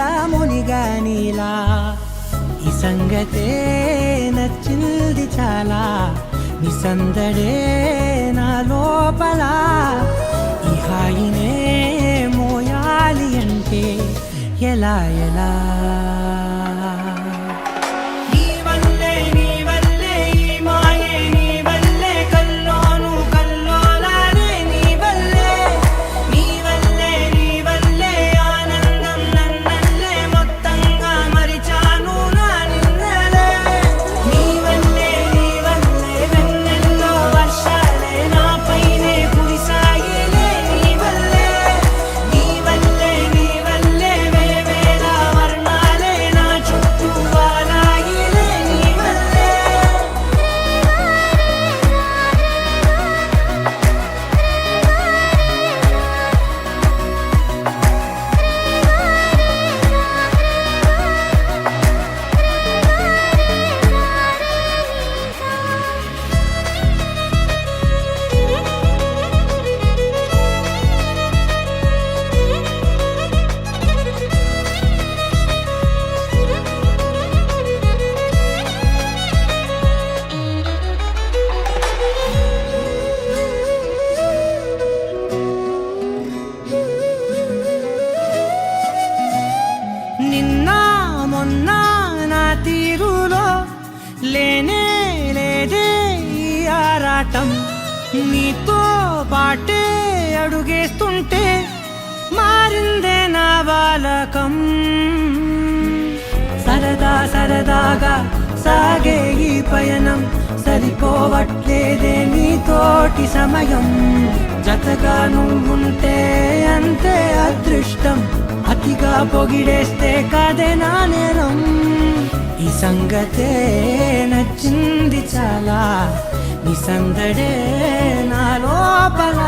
నీలా మునిగా నీలా ఈ సంగతే నచ్చింది చాలా నీ సందడే నా లోపల ఈ హాయినే మోయాలి అంటే ఎలా ఎలా లేనే లేదే ఈ ఆరాటం నీతో పాటే అడుగేస్తుంటే మారిందే నా బాలకం సరదా సరదాగా సాగే ఈ పయనం సరిపోవట్లేదే నీతోటి సమయం జతగా నువ్వుంటే అంతే అదృష్టం అతిగా పొగిడేస్తే కాదే నా నేరం ఈ సంగతే నచ్చింది చాలా నీ సందడే నా లోపల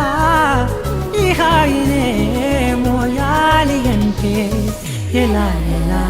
ఈ హాయినే మోయాలి అంటే ఎలా ఎలా